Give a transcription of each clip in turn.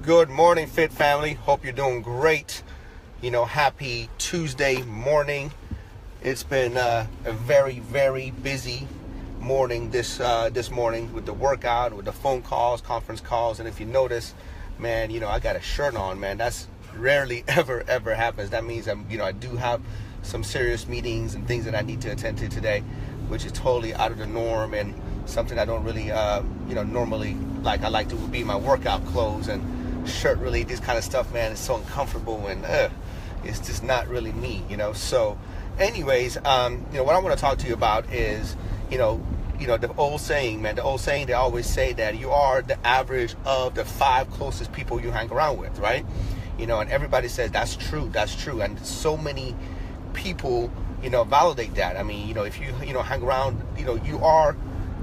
Good morning, Fit family. Hope you're doing great. Happy Tuesday morning. It's been a very, very busy morning this morning with the workout, with the phone calls, conference calls, and if you notice, man, I got a shirt on, man. That's rarely ever happens. That means I do have some serious meetings and things that I need to attend to today, which is totally out of the norm and something I don't really normally like. I like to be my workout clothes, and shirt really, this kind of stuff, man, is so uncomfortable and it's just not really me, So anyways, what I want to talk to you about is, the old saying, man, they always say that you are the average of the 5 closest people you hang around with, right? And everybody says that's true, and so many people, validate that. I mean, if you, hang around,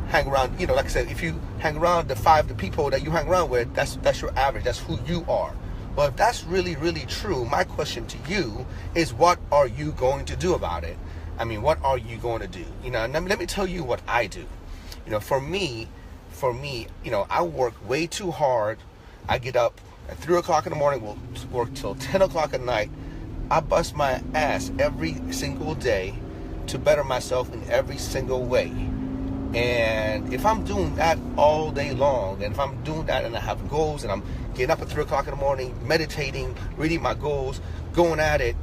hang around, like I said, if you hang around the people that you hang around with, that's your average, that's who you are. Well, if that's really, really true, my question to you is, what are you going to do about it? I mean, what are you going to do? And let me tell you what I do. For me, I work way too hard. I get up at 3 o'clock in the morning, we'll work till 10 o'clock at night. I bust my ass every single day to better myself in every single way. And if I'm doing that all day long, and if I'm doing that and I have goals, and I'm getting up at 3 o'clock in the morning, meditating, reading my goals, going at it,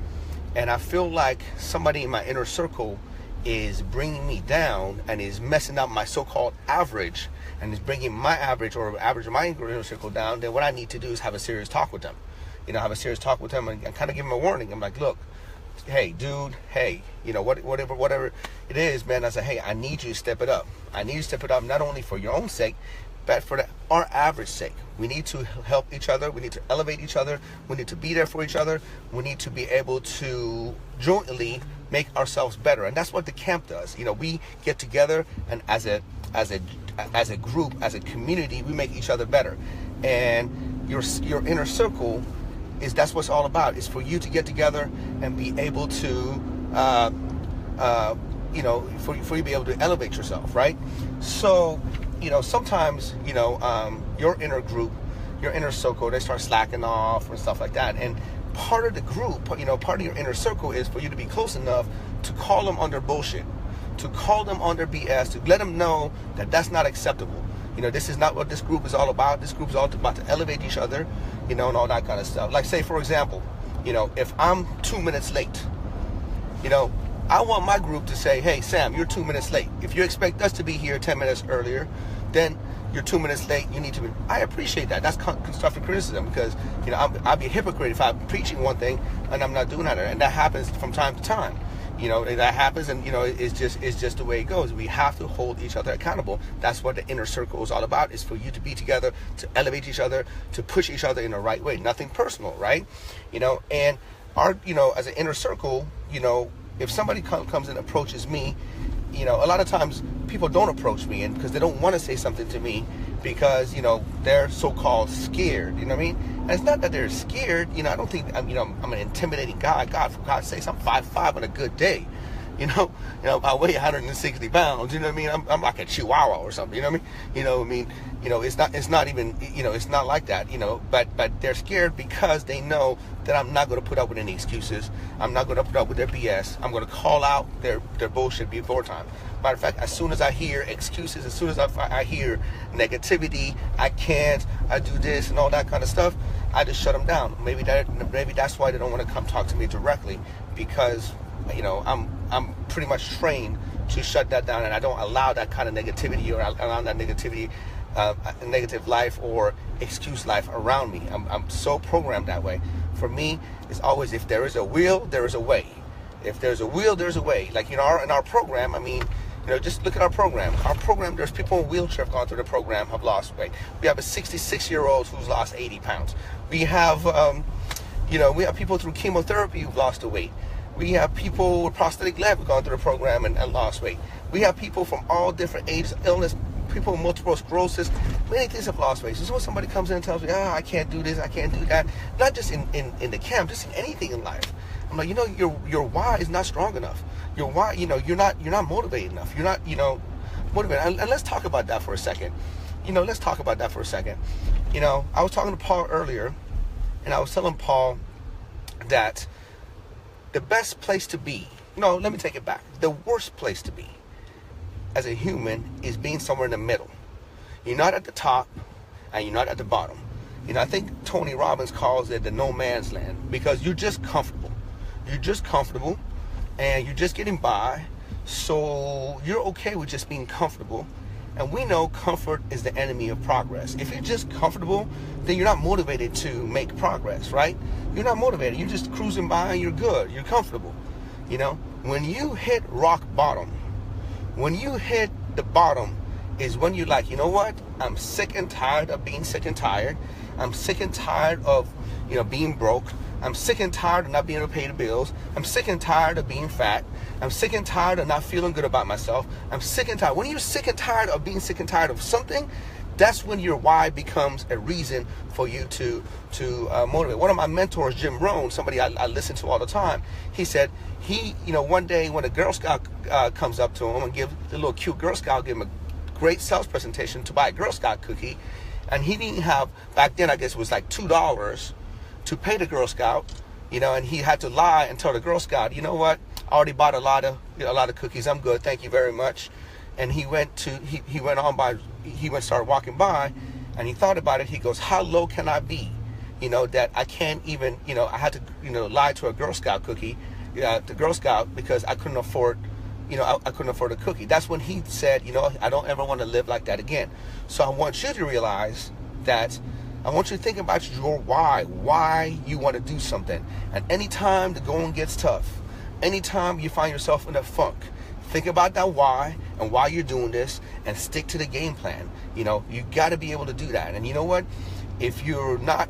and I feel like somebody in my inner circle is bringing me down and is messing up my so-called average and is bringing my average or average of my inner circle down, then what I need to do is have a serious talk with them. And kind of give them a warning. I'm like, look, hey, dude, hey, whatever it is, man, I say, hey, I need you to step it up. I need you to step it up not only for your own sake, but for our average sake. We need to help each other. We need to elevate each other. We need to be there for each other. We need to be able to jointly make ourselves better. And that's what the camp does. We get together, and as a group, as a community, we make each other better. And your inner circle that's what it's all about. Is for you to get together and be able to for you to be able to elevate yourself, right? So sometimes your inner group, your inner circle, they start slacking off and stuff like that, and part of the group, part of your inner circle is for you to be close enough to call them on their bullshit, to call them on their BS, to let them know that that's not acceptable. This is not what this group is all about. This group is all about to elevate each other, and all that kind of stuff. Like, say, for example, if I'm 2 minutes late, I want my group to say, hey, Sam, you're 2 minutes late. If you expect us to be here 10 minutes earlier, then you're 2 minutes late. You need to be. I appreciate that. That's constructive criticism, because, I'll be a hypocrite if I'm preaching one thing and I'm not doing that. And that happens from time to time. That happens, and it's just the way it goes. We have to hold each other accountable. That's what the inner circle is all about, is for you to be together, to elevate each other, to push each other in the right way. Nothing personal, right? And our, as an inner circle, if somebody comes and approaches me, a lot of times people don't approach me, and because they don't want to say something to me, because they're so-called scared. You know what I mean? And it's not that they're scared. I don't think I'm an intimidating guy. God, for God's sakes, I'm 5'5" on a good day. I weigh 160 pounds. You know what I mean? I'm like a chihuahua or something. You know what I mean? It's not even. It's not like that. But they're scared because they know that I'm not going to put up with any excuses. I'm not going to put up with their BS. I'm going to call out their bullshit before time. Matter of fact, as soon as I hear excuses, as soon as I hear negativity, I can't, I do this and all that kind of stuff, I just shut them down. Maybe that's why they don't want to come talk to me directly, because I'm pretty much trained to shut that down, and I don't allow that kind of negativity, or allow that negativity, negative life or excuse life around me. I'm so programmed that way. For me, it's always, if there is a will, there is a way. If there's a will, there's a way. Like in our program, I mean, just look at our program. Our program, there's people in wheelchairs gone through the program, have lost weight. We have a 66-year-old who's lost 80 pounds. We have, we have people through chemotherapy who've lost the weight. We have people with prosthetic leg who've gone through the program and lost weight. We have people from all different ages, illness, people with multiple sclerosis, many things have lost weight. So when somebody comes in and tells me, I can't do this, I can't do that, not just in the camp, just in anything in life. I'm like, your why is not strong enough. Your why, you're not motivated enough. You're not, motivated. And let's talk about that for a second. let's talk about that for a second. I was talking to Paul earlier, and I was telling Paul that the best place to be, no, let me take it back. The worst place to be as a human is being somewhere in the middle. You're not at the top and you're not at the bottom. I think Tony Robbins calls it the no man's land, because you're just comfortable. You're just comfortable and you're just getting by. So you're okay with just being comfortable. And we know comfort is the enemy of progress. If you're just comfortable, then you're not motivated to make progress, right? You're not motivated. You're just cruising by and you're good. You're comfortable. When you hit rock bottom, when you hit the bottom is when you're like, you know what? I'm sick and tired of being sick and tired. I'm sick and tired of, being broke. I'm sick and tired of not being able to pay the bills. I'm sick and tired of being fat. I'm sick and tired of not feeling good about myself. I'm sick and tired. When you're sick and tired of being sick and tired of something, that's when your why becomes a reason for you to motivate. One of my mentors, Jim Rohn, somebody I listen to all the time, he said one day when a Girl Scout comes up to him and gives the little cute Girl Scout, give him a great sales presentation to buy a Girl Scout cookie, and he didn't have, back then I guess it was like $2 to pay the Girl Scout, and he had to lie and tell the Girl Scout, you know what, I already bought a lot of cookies, I'm good, thank you very much. And he started walking by, and he thought about it. He goes, how low can I be, that I can't even, I had to, lie to a Girl Scout cookie, the Girl Scout, because I couldn't afford, I couldn't afford a cookie. That's when he said, I don't ever want to live like that again. So I want you to realize that, I want you to think about your why you want to do something. And anytime the going gets tough, anytime you find yourself in a funk, think about that why and why you're doing this, and stick to the game plan. You got to be able to do that. And you know what? If you're not,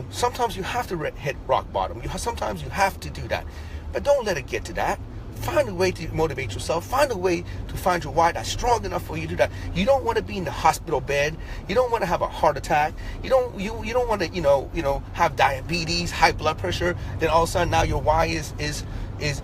sometimes you have to hit rock bottom. Sometimes you have to do that. But don't let it get to that. Find a way to motivate yourself. Find a way to find your why that's strong enough for you to do that. You don't want to be in the hospital bed. You don't want to have a heart attack. You don't want to, have diabetes, high blood pressure. Then all of a sudden now your why is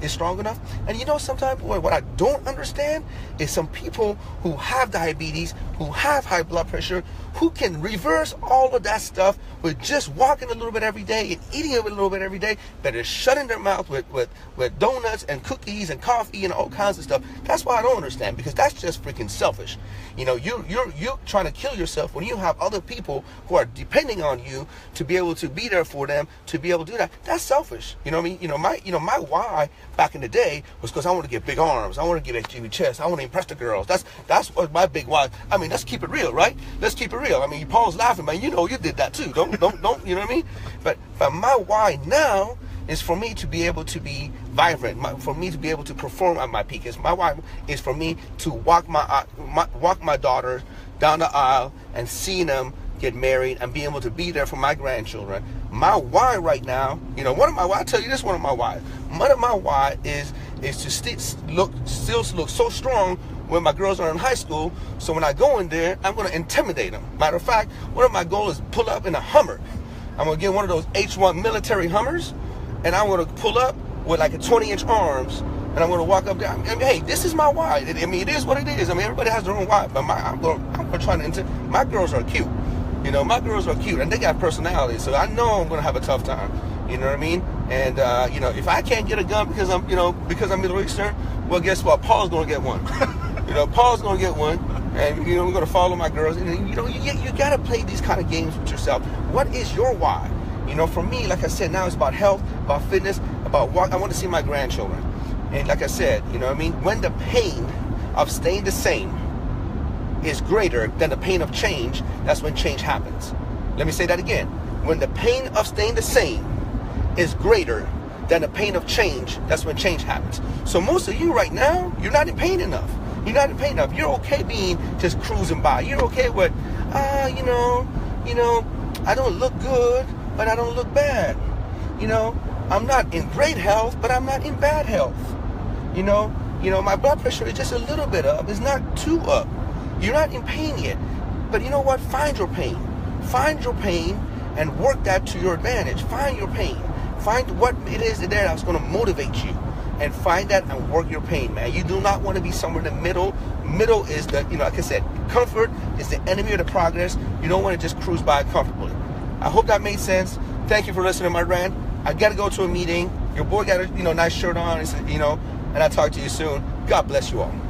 strong enough. And sometimes what I don't understand is some people who have diabetes, who have high blood pressure, who can reverse all of that stuff with just walking a little bit every day and eating a little bit every day, but is shutting their mouth with donuts and cookies and coffee and all kinds of stuff. That's why I don't understand, because that's just freaking selfish. You're trying to kill yourself when you have other people who are depending on you to be able to be there for them, to be able to do that. That's selfish. You know what I mean? My why back in the day was because I want to get big arms. I want to get a huge chest. I want to impress the girls. That's what my big why. I mean, let's keep it real, right? Let's keep it real. I mean, Paul's laughing, man. You did that too. Don't. You know what I mean? But my why now is for me to be able to be vibrant, for me to be able to perform at my peak. My why is for me to walk my daughter down the aisle and seeing them get married and be able to be there for my grandchildren. My why right now, I'll tell you this, one of my why is to still look so strong when my girls are in high school, so when I go in there, I'm going to intimidate them. Matter of fact, one of my goals is pull up in a Hummer. I'm going to get one of those H1 military Hummers, and I'm going to pull up with like a 20-inch arms, and I'm going to walk up there. I mean, hey, this is my why. I mean, it is what it is. I mean, everybody has their own why, but I'm going to try to my girls are cute. My girls are cute, and they got personality, so I know I'm going to have a tough time. You know what I mean? And, if I can't get a gun because I'm Middle Eastern, well, guess what? Paul's going to get one. Paul's going to get one, and, we're going to follow my girls. And, you got to play these kind of games with yourself. What is your why? For me, like I said, now it's about health, about fitness, about what I want to see my grandchildren. And like I said, when the pain of staying the same is greater than the pain of change, that's when change happens. Let me say that again. When the pain of staying the same is greater than the pain of change, that's when change happens. So most of you right now, you're not in pain enough. You're not in pain enough. You're okay being just cruising by. You're okay with, I don't look good, but I don't look bad. I'm not in great health, but I'm not in bad health. My blood pressure is just a little bit up. It's not too up. You're not in pain yet. But you know what? Find your pain. Find your pain and work that to your advantage. Find your pain. Find what it is there that's going to motivate you. and find that and work your pain, man. You do not want to be somewhere in the middle. Middle is the, like I said, comfort is the enemy of the progress. You don't want to just cruise by comfortably. I hope that made sense. Thank you for listening to my rant. I got to go to a meeting. Your boy got a, nice shirt on, and I'll talk to you soon. God bless you all.